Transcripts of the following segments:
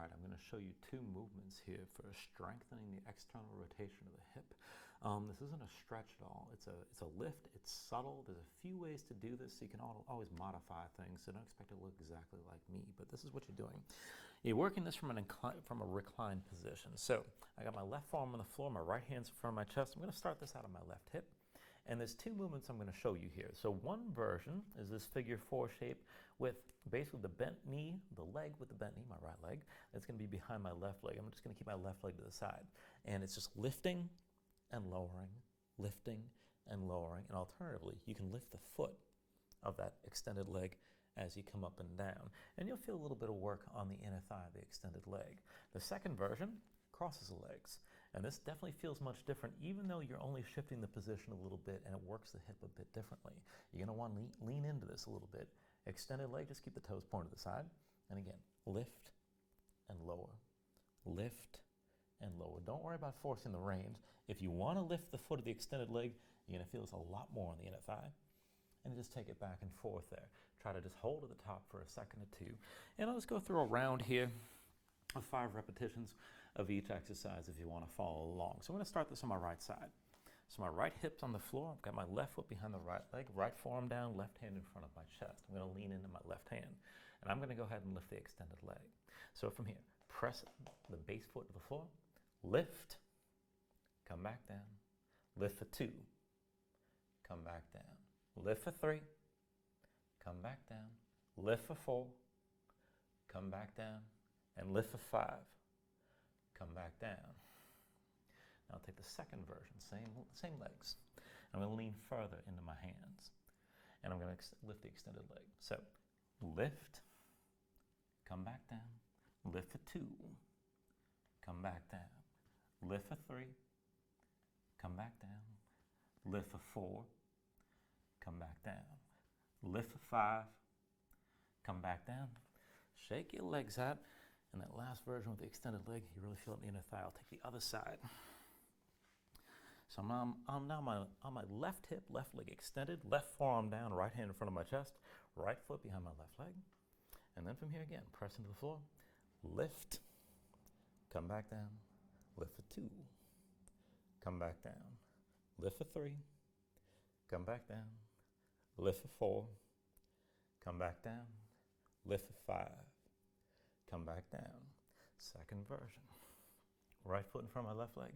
right, I'm going to show you two movements here for strengthening the external rotation of the hip. This isn't a stretch at all. It's a lift. It's subtle. There's a few ways to do this, so you can always modify things. So don't expect it to look exactly like me, but this is what you're doing. You're working this from a reclined position. So I got my left forearm on the floor, my right hand's in front of my chest. I'm going to start this out of my left hip. And there's two movements I'm going to show you here. So one version is this figure 4 shape with basically the bent knee, the leg with the bent knee, my right leg. That's going to be behind my left leg. I'm just going to keep my left leg to the side. And it's just lifting and lowering, lifting and lowering. And alternatively, you can lift the foot of that extended leg as you come up and down. And you'll feel a little bit of work on the inner thigh of the extended leg. The second version crosses the legs. And this definitely feels much different, even though you're only shifting the position a little bit and it works the hip a bit differently. You're going to want to lean into this a little bit. Extended leg, just keep the toes pointed to the side. And again, lift and lower, lift and lower. Don't worry about forcing the range. If you want to lift the foot of the extended leg, you're going to feel this a lot more on the inner thigh. And just take it back and forth there. Try to just hold at the top for a second or two. And I'll just go through a round here of 5 repetitions of each exercise if you want to follow along. So I'm going to start this on my right side. So my right hip's on the floor. I've got my left foot behind the right leg, right forearm down, left hand in front of my chest. I'm going to lean into my left hand. And I'm going to go ahead and lift the extended leg. So from here, press the base foot to the floor, lift, come back down, lift for 2, come back down, lift for 3, come back down, lift for 4, come back down, and lift for 5, come back down. Now I'll take the second version, same legs. I'm going to lean further into my hands. And I'm going to lift the extended leg. So lift, come back down, lift for 2, come back down, lift for 3, come back down, lift for 4, come back down, lift for 5, come back down. Shake your legs out. And that last version with the extended leg, you really feel it in the inner thigh. I'll take the other side. So I'm now on my left hip, left leg extended, left forearm down, right hand in front of my chest, right foot behind my left leg. And then from here again, press into the floor, lift, come back down, lift for 2, come back down, lift for 3, come back down, lift for 4, come back down, lift for 5, come back down. Second version. Right foot in front of my left leg.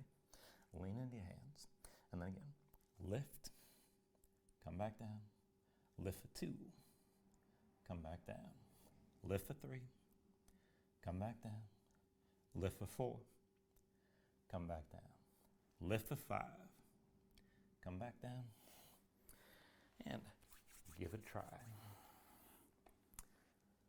Lean into your hands. And then again, lift, come back down, lift for 2, come back down, lift for 3, come back down, lift for 4, come back down, lift for 5, come back down, and give it a try.